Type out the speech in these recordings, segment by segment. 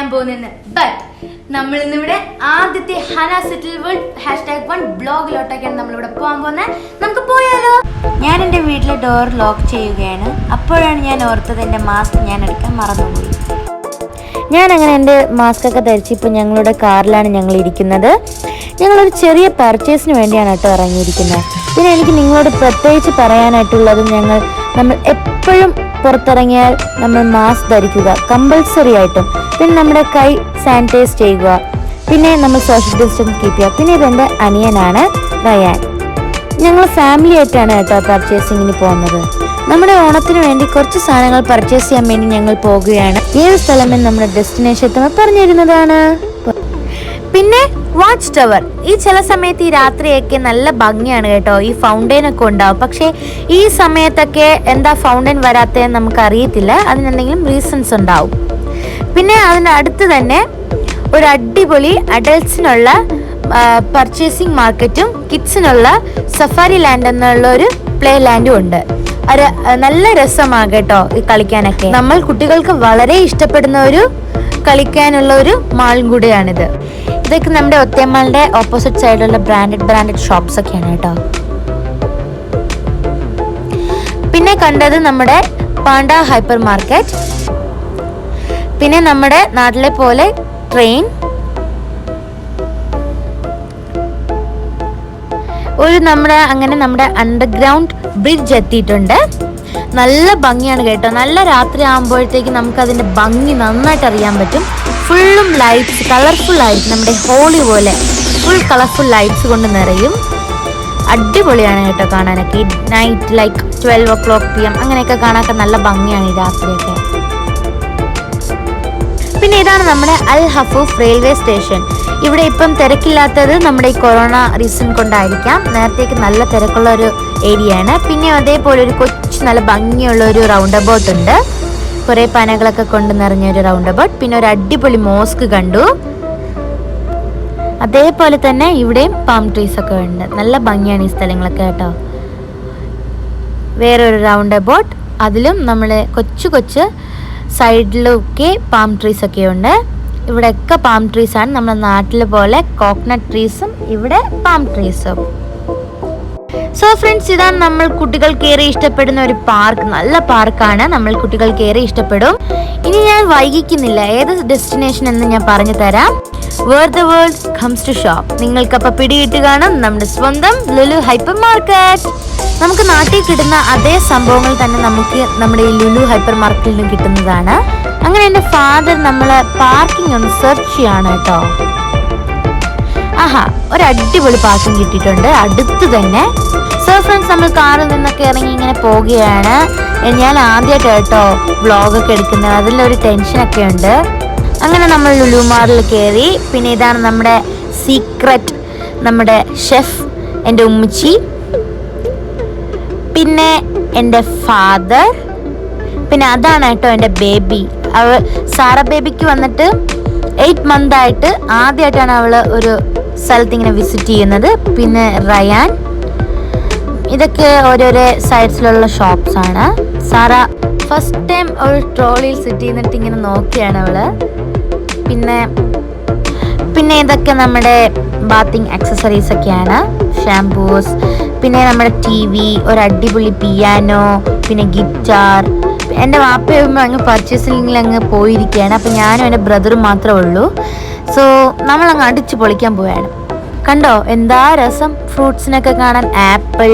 പറയാൻ പോകുന്നത്. ബട്ട് നമ്മൾ ഇന്നിവിടെ ആദ്യത്തെ ഹന സെറ്റിൽ വേൾഡ് #1 ബ്ലോഗിലോട്ടൊക്കെയാണ് നമ്മളിവിടെ പോകാൻ പോകുന്നത്. നമുക്ക് പോയാലോ? ഞാൻ എൻ്റെ വീട്ടിലെ ഡോർ ലോക്ക് ചെയ്യുകയാണ്. അപ്പോഴാണ് ഞാൻ ഓർത്തത് എൻ്റെ മാസ്ക് ഞാൻ എടുക്കാൻ മറന്നുപോയി. ഞാനങ്ങനെ എൻ്റെ മാസ്ക് ഒക്കെ ധരിച്ച് ഇപ്പോൾ ഞങ്ങളുടെ കാറിലാണ് ഞങ്ങൾ ഇരിക്കുന്നത്. ഞങ്ങളൊരു ചെറിയ പർച്ചേസിന് വേണ്ടിയാണ് കേട്ടോ ഇറങ്ങിയിരിക്കുന്നത്. പിന്നെ എനിക്ക് നിങ്ങളോട് പ്രത്യേകിച്ച് പറയാനായിട്ടുള്ളത് നമ്മൾ എപ്പോഴും പുറത്തിറങ്ങിയാൽ നമ്മൾ മാസ്ക് ധരിക്കുക കമ്പൽസറി ആയിട്ടും. പിന്നെ നമ്മുടെ കൈ സാനിറ്റൈസ് ചെയ്യുക. പിന്നെ നമ്മൾ സോഷ്യൽ ഡിസ്റ്റൻസ് കീപ്പ് ചെയ്യുക. പിന്നെ ഇതെൻ്റെ അനിയനാണ് റയാൻ. ഞങ്ങൾ ഫാമിലി ആയിട്ടാണ് കേട്ടോ പർച്ചേസിങ്ങിന് പോകുന്നത്. നമ്മുടെ ഓണത്തിന് വേണ്ടി കുറച്ച് സാധനങ്ങൾ പർച്ചേസ് ചെയ്യാൻ വേണ്ടി ഞങ്ങൾ പോകുകയാണ്. ഏത് സ്ഥലമെന്ന് നമ്മുടെ ഡെസ്റ്റിനേഷൻ പറഞ്ഞിരുന്നതാണ്. പിന്നെ വാച്ച് ടവർ. ഈ ചില സമയത്ത് ഈ രാത്രിയൊക്കെ നല്ല ഭംഗിയാണ് കേട്ടോ. ഈ ഫൗണ്ടൈൻ ഒക്കെ ഉണ്ടാവും. പക്ഷേ ഈ സമയത്തൊക്കെ എന്താ ഫൗണ്ടൈൻ വരാത്തതെന്ന് നമുക്ക് അറിയത്തില്ല. അതിനെന്തെങ്കിലും റീസൺസ് ഉണ്ടാവും. പിന്നെ അതിൻ്റെ അടുത്ത് തന്നെ ഒരു അടിപൊളി അഡൾട്ട്സിനുള്ള പർച്ചേസിങ് മാർക്കറ്റും കിഡ്സിനുള്ള സഫാരി ലാൻഡ് എന്നുള്ള ഒരു പ്ലേ ലാൻഡും ഉണ്ട്. ഒരു നല്ല രസമാണ് കേട്ടോ ഈ കളിക്കാനൊക്കെ. നമ്മൾ കുട്ടികൾക്ക് വളരെ ഇഷ്ടപ്പെടുന്ന ഒരു കളിക്കാനുള്ള ഒരു മാളും കൂടിയാണിത്. ഇതൊക്കെ നമ്മുടെ ഒറ്റമാളുടെ ഓപ്പോസിറ്റ് സൈഡിലുള്ള ബ്രാൻഡഡ് ഷോപ്സ് ഒക്കെയാണ് കേട്ടോ. പിന്നെ കണ്ടത് നമ്മുടെ പാണ്ട ഹൈപ്പർ മാർക്കറ്റ്. പിന്നെ നമ്മുടെ നാട്ടിലെ പോലെ ട്രെയിൻ, നമ്മുടെ അണ്ടർഗ്രൗണ്ട് ബ്രിഡ്ജ് എത്തിയിട്ടുണ്ട്. നല്ല ഭംഗിയാണ് കേട്ടോ. നല്ല രാത്രി ആകുമ്പോഴത്തേക്ക് നമുക്ക് അതിൻ്റെ ഭംഗി നന്നായിട്ട് അറിയാൻ പറ്റും. ഫുള്ളും ലൈറ്റ്സ്, കളർഫുൾ ആയിരിക്കും. നമ്മുടെ ഹോളി പോലെ ഫുൾ കളർഫുൾ ലൈറ്റ്സ് കൊണ്ട് നിറയും. അടിപൊളിയാണ് കേട്ടോ കാണാനൊക്കെ. ഈ നൈറ്റ് ലൈക്ക് 12 PM അങ്ങനെയൊക്കെ കാണാനൊക്കെ നല്ല ഭംഗിയാണ് ഈ രാത്രിയൊക്കെ. പിന്നെ ഇതാണ് നമ്മുടെ അൽ ഹഫൂഫ് റെയിൽവേ സ്റ്റേഷൻ. ഇവിടെ ഇപ്പം തിരക്കില്ലാത്തത് നമ്മുടെ ഈ കൊറോണ റീസൺ കൊണ്ടായിരിക്കാം. നേരത്തേക്ക് നല്ല തിരക്കുള്ള ഒരു ഏരിയ ആണ്. പിന്നെ അതേപോലെ ഒരു കൊച്ചു നല്ല ഭംഗിയുള്ള ഒരു റൗണ്ട് അബൌട്ട് ഉണ്ട്. കുറേ പനകളൊക്കെ കൊണ്ട് നിറഞ്ഞ ഒരു റൗണ്ട് അബൌട്ട്. പിന്നെ ഒരു അടിപൊളി മോസ്ക് കണ്ടു. അതേപോലെ തന്നെ ഇവിടെയും പാം ട്രീസ് ഒക്കെ ഉണ്ട്. നല്ല ഭംഗിയാണ് ഈ സ്ഥലങ്ങളൊക്കെ കേട്ടോ. വേറൊരു റൗണ്ട് അബൌട്ട്, അതിലും നമ്മൾ കൊച്ചു സൈഡിലൊക്കെ പാം ട്രീസ് ഒക്കെ ഉണ്ട്. ഇവിടെയൊക്കെ പാം ട്രീസ് ആണ്. നമ്മുടെ നാട്ടിൽ പോലെ കോക്കനട്ട് ട്രീസും ഇവിടെ പാം ട്രീസും. സോ ഫ്രണ്ട്സ്, ഇതാണ് നമ്മൾ കുട്ടികൾക്ക് ഏറെ ഇഷ്ടപ്പെടുന്ന ഒരു പാർക്ക്. നല്ല പാർക്കാണ്. നമ്മൾ കുട്ടികൾക്ക് ഏറെ ഇഷ്ടപ്പെടും. ഇനി ഞാൻ വൈകിക്കുന്നില്ല, ഏത് ഡെസ്റ്റിനേഷൻ എന്ന് ഞാൻ പറഞ്ഞു തരാം. Where the world comes to shop. നിങ്ങൾക്കപ്പോൾ പിടികിട്ട് കാണും നമ്മുടെ സ്വന്തം ലുലു ഹൈപ്പർ മാർക്കറ്റ്. നമുക്ക് നാട്ടിൽ കിട്ടുന്ന അതേ സംഭവങ്ങൾ തന്നെ നമുക്ക് നമ്മുടെ ഈ ലുലു ഹൈപ്പർ മാർക്കറ്റിലും കിട്ടുന്നതാണ്. അങ്ങനെ എൻ്റെ ഫാദർ നമ്മളെ പാർക്കിംഗ് ഒന്ന് സെർച്ച് ചെയ്യാണ് കേട്ടോ. ഒരു അടിപൊളി പാർക്കിംഗ് കിട്ടിയിട്ടുണ്ട് അടുത്ത് തന്നെ. സോ ഫ്രണ്ട്സ്, നമ്മൾ കാറിൽ നിന്നൊക്കെ ഇറങ്ങി ഇങ്ങനെ പോവുകയാണ്. ഞാൻ ആദ്യമായിട്ട് കേട്ടോ വ്ളോഗൊക്കെ എടുക്കുന്നത്. അതിലൊരു ടെൻഷനൊക്കെ ഉണ്ട്. അങ്ങനെ നമ്മൾ ലുലു മാളിൽ കയറി. പിന്നെ ഇതാണ് നമ്മുടെ സീക്രട്ട്, നമ്മുടെ ഷെഫ് എൻ്റെ ഉമ്മച്ചി, പിന്നെ എൻ്റെ ഫാദർ, പിന്നെ അതാണ് കേട്ടോ എൻ്റെ ബേബി. സാറ ബേബിക്ക് വന്നിട്ട് 8 months ആയിട്ട് ആദ്യമായിട്ടാണ് അവൾ ഒരു സ്ഥലത്ത് ഇങ്ങനെ വിസിറ്റ് ചെയ്യുന്നത്. പിന്നെ റയാൻ. ഇതൊക്കെ ഓരോരോ സൈഡ്സിലുള്ള ഷോപ്സ് ആണ്. സാറ ഫസ്റ്റ് ടൈം ഒരു ട്രോളിയിൽ സിറ്റ് ചെയ്യുന്നിട്ട് ഇങ്ങനെ നോക്കിയാണ് അവള്. പിന്നെ ഇതൊക്കെ നമ്മുടെ ബാത്തിങ് ആക്സസറീസ് ഒക്കെയാണ്, ഷാംപൂസ്. പിന്നെ നമ്മുടെ TV, ഒരു അടിപൊളി പിയാനോ, പിന്നെ ഗിറ്റാർ. എൻ്റെ വാപ്പയും അങ്ങ് പർച്ചേസിങ്ങിൽ അങ്ങ് പോയിരിക്കുകയാണ്. അപ്പം ഞാനും എൻ്റെ ബ്രദറും മാത്രമേ ഉള്ളൂ. സോ നമ്മളങ്ങ് അടിച്ച് പൊളിക്കാൻ പോവുകയാണ്. കണ്ടോ എന്താ രസം ഫ്രൂട്ട്സിനൊക്കെ കാണാൻ. ആപ്പിൾ,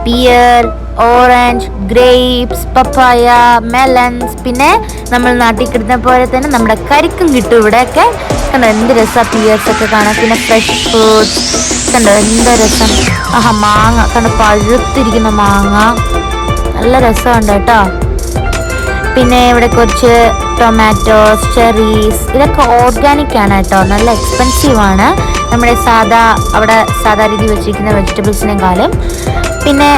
പിയർ, ഓറഞ്ച്, ഗ്രേപ്സ്, പപ്പായ, മെലൺസ്. പിന്നെ നമ്മൾ നാട്ടിൽ കിട്ടുന്ന പോലെ തന്നെ നമ്മുടെ കരിക്കും കിട്ടും ഇവിടെയൊക്കെ. കണ്ടോ എന്ത് രസമാണ് പിയേഴ്സ് ഒക്കെ കാണാൻ. പിന്നെ ഫ്രഷ് ഫ്രൂട്ട്സ് കണ്ടോ എന്താ രസം. മാങ്ങ കണ്ടോ, പഴുത്തിരിക്കുന്ന മാങ്ങ, നല്ല രസമുണ്ട് കേട്ടോ. പിന്നെ ഇവിടെ കുറച്ച് ടൊമാറ്റോസ്, ചെറീസ്. ഇതൊക്കെ ഓർഗാനിക് ആണ് കേട്ടോ. നല്ല എക്സ്പെൻസീവ് ആണ് നമ്മുടെ സാധാ രീതി വെച്ചിരിക്കുന്ന വെജിറ്റബിൾസിനെക്കാളും. പിന്നെ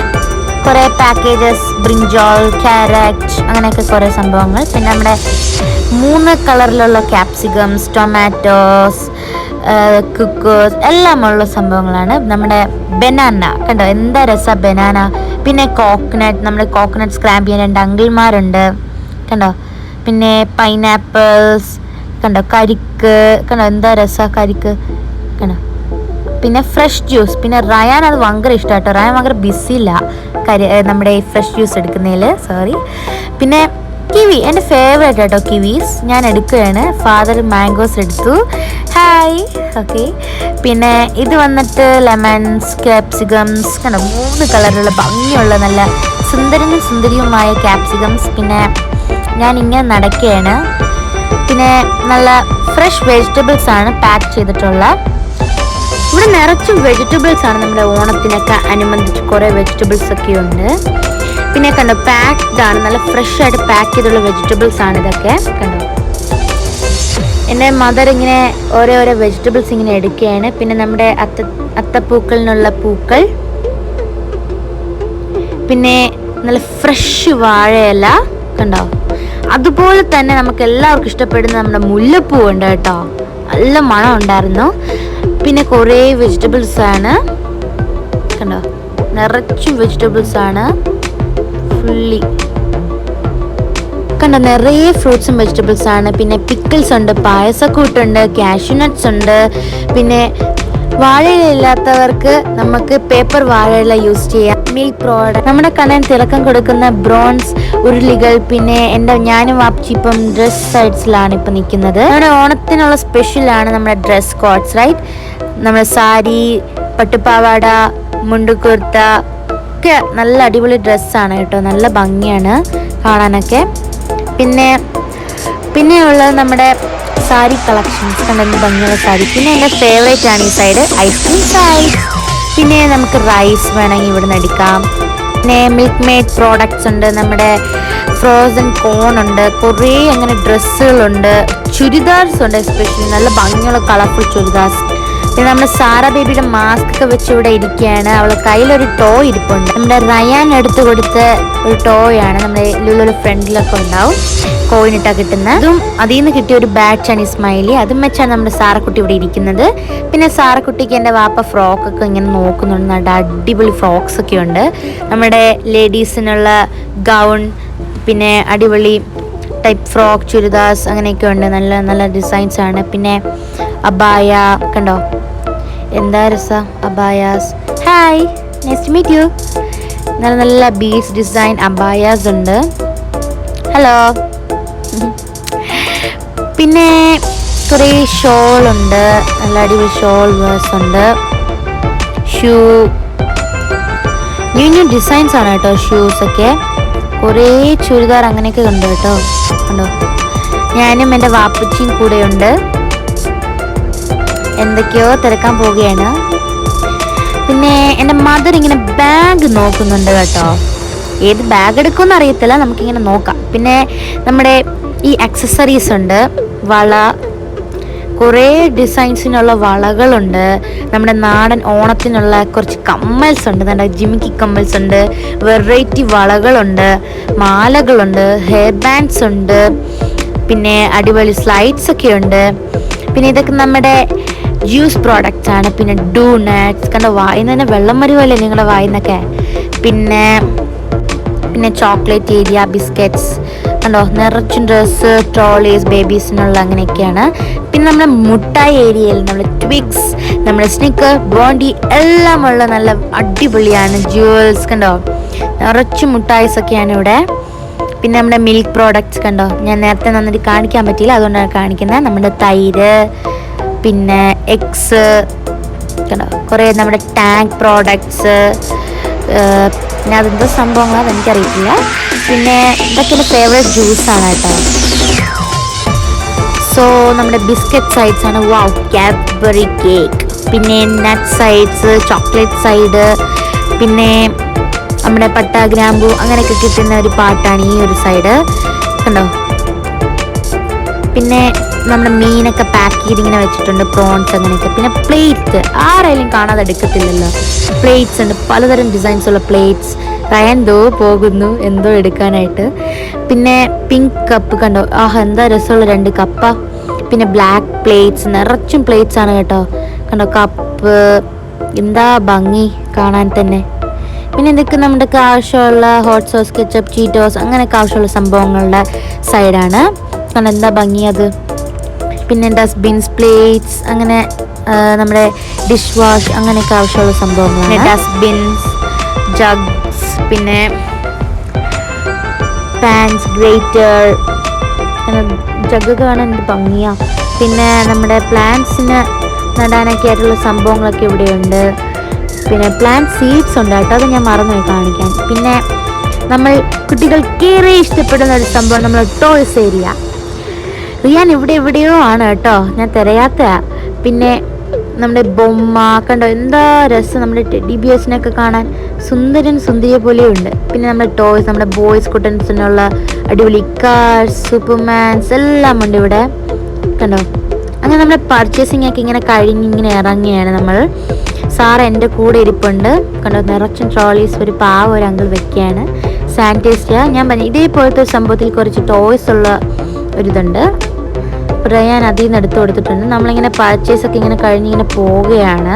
കുറേ പാക്കേജസ്, ബ്രിഞ്ചോൾ, ക്യാരറ്റ്, അങ്ങനെയൊക്കെ കുറേ സംഭവങ്ങൾ. പിന്നെ നമ്മുടെ 3 കളറിലുള്ള ക്യാപ്സിക്കംസ്, ടൊമാറ്റോസ്, കുക്കേഴ്സ് എല്ലാം ഉള്ള സംഭവങ്ങളാണ്. നമ്മുടെ ബനാന കണ്ടോ എന്താ രസമാണ് ബനാന. പിന്നെ കോക്കനട്ട്, നമ്മുടെ കോക്കനട്ട് സ്ക്രാമ്പ് ചെയ്യാൻ 2 അങ്കിൾമാരുണ്ട് കണ്ടോ. പിന്നെ പൈനാപ്പിൾസ്, കണ്ടോ കരിക്ക് കണ്ടോ, എന്താ രസാ കരിക്ക് കണ്ടോ. പിന്നെ ഫ്രഷ് ജ്യൂസ്. പിന്നെ റയാൻ അത് ഭയങ്കര ഇഷ്ടമാട്ടോ. റയാൻ ഭയങ്കര ബിസിയില്ല നമ്മുടെ ഈ ഫ്രഷ് ജ്യൂസ് എടുക്കുന്നതിൽ, സോറി. പിന്നെ കിവി, എൻ്റെ ഫേവറേറ്റ് ആട്ടോ കിവീസ്, ഞാൻ എടുക്കുകയാണ്. ഫാദർ മാംഗോസ് എടുത്തു. ഹായ്. ഓക്കെ. പിന്നെ ഇത് വന്നിട്ട് ലെമൺസ്, ക്യാപ്സിക്കംസ് കണ്ടോ, 3 കളറിലുള്ള ഭംഗിയുള്ള നല്ല സുന്ദരിയുമായ ക്യാപ്സിക്കംസ്. പിന്നെ ഞാൻ ഇങ്ങനെ നടക്കുകയാണ്. പിന്നെ നല്ല ഫ്രഷ് വെജിറ്റബിൾസ് ആണ് പാക്ക് ചെയ്തിട്ടുള്ള. ഇവിടെ നിറച്ചും വെജിറ്റബിൾസ് ആണ്. നമ്മുടെ ഓണത്തിനൊക്കെ അനുബന്ധിച്ച് കുറേ വെജിറ്റബിൾസ് ഒക്കെ ഉണ്ട്. പിന്നെ കണ്ടോ പാക്ഡ് ആണ്, നല്ല ഫ്രഷ് ആയിട്ട് പാക്ക് ചെയ്തുള്ള വെജിറ്റബിൾസ് ആണ് ഇതൊക്കെ. കണ്ടോ എൻ്റെ മദർ ഇങ്ങനെ ഓരോ വെജിറ്റബിൾസ് ഇങ്ങനെ എടുക്കുകയാണ്. പിന്നെ നമ്മുടെ അത്തപ്പൂക്കളിനുള്ള പൂക്കൾ, പിന്നെ നല്ല ഫ്രഷ് വാഴയില കണ്ടോ. അതുപോലെ തന്നെ നമുക്ക് എല്ലാവർക്കും ഇഷ്ടപ്പെടുന്ന നമ്മുടെ മുല്ലപ്പൂ ഉണ്ട് കേട്ടോ, നല്ല മണം ഉണ്ടായിരുന്നു. പിന്നെ കുറേ വെജിറ്റബിൾസ് ആണ് കണ്ടോ, നിറച്ചും വെജിറ്റബിൾസ് ആണ് ഫുള്ളി കണ്ടോ, നിറയെ ഫ്രൂട്ട്സും വെജിറ്റബിൾസ് ആണ്. പിന്നെ പിക്കിൾസ് ഉണ്ട്, പായസക്കൂട്ടുണ്ട്, കാഷ്യൂ നട്ട്സ് ഉണ്ട്. പിന്നെ വാഴയില ഇല്ലാത്തവർക്ക് നമുക്ക് പേപ്പർ വാഴയില യൂസ് ചെയ്യാം. മിൽക്ക് പ്രോഡക്റ്റ്, നമ്മുടെ കണ്ണിന് തിളക്കം കൊടുക്കുന്ന ബ്രോൺസ് ഉരുളികൾ. പിന്നെ ഞാനും വാപ്ചി ഇപ്പം ഡ്രസ് സൈഡ്സിലാണ് ഇപ്പം നിൽക്കുന്നത്. നമ്മുടെ ഓണത്തിനുള്ള സ്പെഷ്യലാണ് നമ്മുടെ ഡ്രസ് കോഡ്സ്, റൈറ്റ്. നമ്മുടെ സാരി, പട്ടുപാവാട, മുണ്ടുകുർത്ത ഒക്കെ നല്ല അടിപൊളി ഡ്രസ്സാണ് കേട്ടോ, നല്ല ഭംഗിയാണ് കാണാനൊക്കെ. പിന്നെയുള്ളത് നമ്മുടെ സാരി കളക്ഷൻസ് കണ്ടെന്ന് ഭംഗിയുള്ള സാരി. പിന്നെ എൻ്റെ ഫേവറേറ്റ് ആണ് ഈ സൈഡ്, ഐസ്ക്രീം സൈഡ്. പിന്നെ നമുക്ക് റൈസ് വേണമെങ്കിൽ ഇവിടെ നിന്ന് എടുക്കാം. പിന്നെ മിൽക്ക് മെയ്ഡ് പ്രോഡക്ട്സ് ഉണ്ട്, നമ്മുടെ ഫ്രോസൺ കോൺ ഉണ്ട്, കുറേ അങ്ങനെ ഡ്രസ്സുകളുണ്ട്, ചുരിദാർസ് ഉണ്ട്, എസ്പെഷ്യലി നല്ല ഭംഗിയുള്ള കളർഫുൾ ചുരിദാർസ്. പിന്നെ നമ്മുടെ സാറ ബേബിയുടെ മാസ്ക് ഒക്കെ വെച്ച് ഇവിടെ ഇരിക്കുകയാണ്. അവളെ കയ്യിലൊരു ടോയ് ഇരിപ്പുണ്ട്, നമ്മുടെ റയാൻ എടുത്തു കൊടുത്ത ഒരു ടോയ് ആണ്. നമ്മുടെ ലുലുവിലെ ഫ്രണ്ടിലൊക്കെ ഉണ്ടാവും, കോയിനിട്ടാ കിട്ടുന്ന. അതും അതിൽ നിന്ന് കിട്ടിയ ഒരു ബാച്ചാണ് ഈ സ്മൈലി, അതും വെച്ചാണ് നമ്മുടെ സാറക്കുട്ടി ഇവിടെ ഇരിക്കുന്നത്. പിന്നെ സാറക്കുട്ടിക്ക് എൻ്റെ വാപ്പ ഫ്രോക്കൊക്കെ ഇങ്ങനെ നോക്കുന്നുണ്ട്, നല്ല അടിപൊളി ഫ്രോക്സ് ഒക്കെ ഉണ്ട്. നമ്മുടെ ലേഡീസിനുള്ള ഗൗൺ, പിന്നെ അടിപൊളി ടൈപ്പ് ഫ്രോക്ക്, ചുരിദാർസ് അങ്ങനെയൊക്കെ ഉണ്ട്, നല്ല നല്ല ഡിസൈൻസ് ആണ്. പിന്നെ അബായ കണ്ടോ, എന്താ രസം അബായാസ്. Hi, nice to meet you. നല്ല നല്ല ബീഡ്സ് ഡിസൈൻ അബായാസ് ഉണ്ട്. ഹലോ. പിന്നെ കുറേ ഷോൾ ഉണ്ട്, നല്ല അടിപൊളി ഷോൾ വേഴ്സ് ഉണ്ട്. ഷൂ, ന്യൂ ഡിസൈൻസ് ആണ് കേട്ടോ ഷൂസ് ഒക്കെ. കുറേ ചുരിദാർ അങ്ങനെയൊക്കെ ഉണ്ട് കേട്ടോ, കണ്ടോ. ഞാനും എൻ്റെ വാപ്പച്ചിയും കൂടെയുണ്ട്, എന്തൊക്കെയോ തിരക്കാൻ പോവുകയാണ്. പിന്നെ എൻ്റെ മദർ ഇങ്ങനെ ബാഗ് നോക്കുന്നുണ്ട് കേട്ടോ, ഏത് ബാഗ് എടുക്കുമെന്ന് അറിയത്തില്ല, നമുക്കിങ്ങനെ നോക്കാം. പിന്നെ നമ്മുടെ ഈ ആക്സസറീസ് ഉണ്ട്, വള, കുറേ ഡിസൈൻസിനുള്ള വളകളുണ്ട്. നമ്മുടെ നാടൻ ഓണത്തിനുള്ള കുറച്ച് കമ്മൽസ് ഉണ്ട്, നമ്മുടെ ജിമിക്കി കമ്മൽസ് ഉണ്ട്, വെറൈറ്റി വളകളുണ്ട്, മാലകളുണ്ട്, ഹെയർ ബാൻഡ്സ് ഉണ്ട്, പിന്നെ അടിപൊളി സ്ലൈഡ്സ് ഒക്കെ ഉണ്ട്. പിന്നെ ഇതൊക്കെ നമ്മുടെ ജ്യൂസ് പ്രോഡക്റ്റ്സ് ആണ്. പിന്നെ ഡൂനട്ട്സ് കണ്ടോ, വായിന്ന് തന്നെ വെള്ളം വരുമല്ലേ നിങ്ങളുടെ വായിന്നൊക്കെ. പിന്നെ ചോക്ലേറ്റ് ഏരിയ, ബിസ്ക്കറ്റ്സ് കണ്ടോ, നിറച്ചും ഡ്രസ്സ്, ട്രോളീസ്, ബേബീസിനുള്ള അങ്ങനെയൊക്കെയാണ്. പിന്നെ നമ്മുടെ മുട്ടായി ഏരിയയിൽ നമ്മുടെ ട്വിക്സ്, നമ്മുടെ സ്നിക്കർ, ബോണ്ടി എല്ലാം ഉള്ള നല്ല അടിപൊളിയാണ്. ജ്വൽസ് കണ്ടോ, നിറച്ച് മുട്ടായിസ് ഒക്കെയാണ് ഇവിടെ. പിന്നെ നമ്മുടെ മിൽക്ക് പ്രോഡക്റ്റ്സ് കണ്ടോ, ഞാൻ നേരത്തെ നന്നായിട്ട് കാണിക്കാൻ പറ്റിയില്ല, അതുകൊണ്ടാണ് കാണിക്കുന്നത്. നമ്മുടെ തൈര്, പിന്നെ എഗ്സ് കണ്ടോ, കുറേ നമ്മുടെ ടാങ്ക് പ്രോഡക്ട്സ്, പിന്നെ അതെന്തോ സംഭവങ്ങളാണ് അതെനിക്കറിയിട്ടില്ല. പിന്നെ ഇതൊക്കെ എൻ്റെ ഫേവറേറ്റ് ജ്യൂസാണ് കേട്ടോ. സോ നമ്മുടെ ബിസ്ക്കറ്റ് സൈഡ്സ് ആണ്, വാവ്, കാഡ്ബറി കേക്ക്. പിന്നെ നട്ട് സൈഡ്സ്, ചോക്ലേറ്റ് സൈഡ്, പിന്നെ നമ്മുടെ പട്ട, ഗ്രാമ്പു അങ്ങനെയൊക്കെ കിട്ടുന്ന ഒരു പാട്ടാണ് ഈ ഒരു സൈഡ് കണ്ടോ. പിന്നെ നമ്മുടെ മീനൊക്കെ പാക്ക് ചെയ്ത് ഇങ്ങനെ വെച്ചിട്ടുണ്ട്, പ്രോൺസ് അങ്ങനെയൊക്കെ. പിന്നെ പ്ലേറ്റ് ആരായാലും കാണാതെ എടുക്കത്തില്ലല്ലോ, പ്ലേറ്റ്സ് ഉണ്ട്, പലതരം ഡിസൈൻസ് ഉള്ള പ്ലേറ്റ്സ്. റയൻ പോകുന്നു എന്തോ എടുക്കാനായിട്ട്. പിന്നെ പിങ്ക് കപ്പ് കണ്ടോ, എന്താ രസമുള്ള 2 കപ്പാ. പിന്നെ ബ്ലാക്ക് പ്ലേറ്റ്സ്, നിറച്ചും പ്ലേറ്റ്സ് ആണ് കേട്ടോ, കണ്ടോ കപ്പ്, എന്താ ഭംഗി കാണാൻ തന്നെ. പിന്നെ ഇതൊക്കെ നമ്മുടെ ആവശ്യമുള്ള ഹോട്ട് സോസ്, കെച്ചപ്പ്, ചീറ്റോസ് അങ്ങനെയൊക്കെ ആവശ്യമുള്ള സംഭവങ്ങളുടെ സൈഡാണ്. കണ്ടോ എന്താ ഭംഗി അത്. പിന്നെ ഡസ്റ്റ്ബിൻസ്, പ്ലേറ്റ്സ്, അങ്ങനെ നമ്മുടെ ഡിഷ് വാഷ് അങ്ങനെയൊക്കെ ആവശ്യമുള്ള സംഭവങ്ങളാണ്. ഡസ്റ്റ്ബിൻസ്, ജഗ്സ്, പിന്നെ പാൻസ്, ഗ്രേറ്റർ, ജഗ്ഗൊക്കെ കാണാൻ എന്ത് ഭംഗിയാ. പിന്നെ നമ്മുടെ പ്ലാന്റ്സിന് നടാനൊക്കെ ആയിട്ടുള്ള സംഭവങ്ങളൊക്കെ ഇവിടെയുണ്ട്. പിന്നെ പ്ലാന്റ് സീഡ്സ് ഉണ്ട് കേട്ടോ, അത് ഞാൻ മറന്നുപോയി കാണിക്കാൻ. പിന്നെ നമ്മൾ കുട്ടികൾക്കേറെ ഇഷ്ടപ്പെടുന്ന ഒരു സംഭവം നമ്മൾ ടോയ്സ് ഏരിയ. റിയാൻ ഇവിടെ എവിടെയോ ആണ് കേട്ടോ, ഞാൻ തിരയാത്ത. പിന്നെ നമ്മുടെ ബൊമ്മ കണ്ടോ, എന്താ രസം, നമ്മുടെ ടെഡി ബിയേഴ്സിനൊക്കെ കാണാൻ സുന്ദരൻ സുന്ദരിയെ പോലെയുണ്ട്. പിന്നെ നമ്മുടെ ടോയ്സ്, നമ്മുടെ ബോയ്സ് കുട്ടൻസിനുള്ള അടിപൊളി കാർസ്, സൂപ്പർമാൻസ് എല്ലാം ഉണ്ട് ഇവിടെ കണ്ടോ. അങ്ങനെ നമ്മുടെ പർച്ചേസിങ് ഒക്കെ ഇങ്ങനെ കഴിഞ്ഞിങ്ങനെ ഇറങ്ങിയാണ് നമ്മൾ. സാറ് എൻ്റെ കൂടെ ഇരിപ്പുണ്ട് കണ്ടോ, നിറച്ചും ട്രോളീസ്. ഒരു പാവ ഒരു അങ്കിൾ വെക്കുകയാണ്. സാനിറ്റൈസർ ഞാൻ പറഞ്ഞു ഇതേപോലത്തെ ഒരു സംഭവത്തിൽ കുറച്ച് ടോയ്സ് ഉള്ള ഒരിതുണ്ട്. ഞാൻ അതിൽ നിന്ന് എടുത്ത് കൊടുത്തിട്ടുണ്ട്. നമ്മളിങ്ങനെ പർച്ചേസൊക്കെ ഇങ്ങനെ കഴിഞ്ഞിങ്ങനെ പോവുകയാണ്.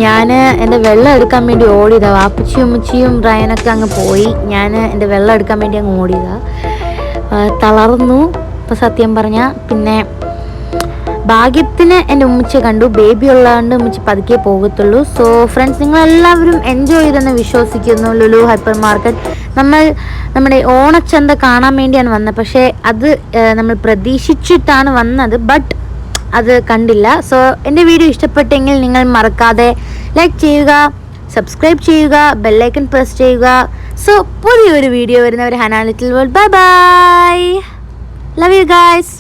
ഞാൻ എൻ്റെ വെള്ളം എടുക്കാൻ വേണ്ടി ഓടിയതാണ്. വാപ്പച്ചിയും ഉമ്മച്ചിയും റയനൊക്കെ അങ്ങ് പോയി. ഞാൻ എൻ്റെ വെള്ളം എടുക്കാൻ വേണ്ടി അങ്ങ് ഓടിയതാണ്. തളർന്നു ഇപ്പം സത്യം പറഞ്ഞാൽ. പിന്നെ ഭാഗ്യത്തിന് എൻ്റെ ഉമ്മച്ചിയെ കണ്ടു. ബേബി ഉള്ളതുകൊണ്ട് ഉമ്മച്ചി പതുക്കെ പോകത്തുള്ളൂ. സോ ഫ്രണ്ട്സ്, നിങ്ങളെല്ലാവരും എൻജോയ് ചെയ്തെന്ന് വിശ്വസിക്കുന്നു. ലുലു ഹൈപ്പർ മാർക്കറ്റ് നമ്മുടെ ഓണച്ചന്ത കാണാൻ വേണ്ടിയാണ് വന്നത്. പക്ഷേ അത് നമ്മൾ പ്രതീക്ഷിച്ചിട്ടാണ് വന്നത്, ബട്ട് അത് കണ്ടില്ല. സോ എൻ്റെ വീഡിയോ ഇഷ്ടപ്പെട്ടെങ്കിൽ നിങ്ങൾ മറക്കാതെ ലൈക്ക് ചെയ്യുക, സബ്സ്ക്രൈബ് ചെയ്യുക, ബെല്ലൈക്കൺ പ്രസ് ചെയ്യുക. സോ പുതിയൊരു വീഡിയോ വരുന്നവർ Hana little world. Bye bye, love you guys.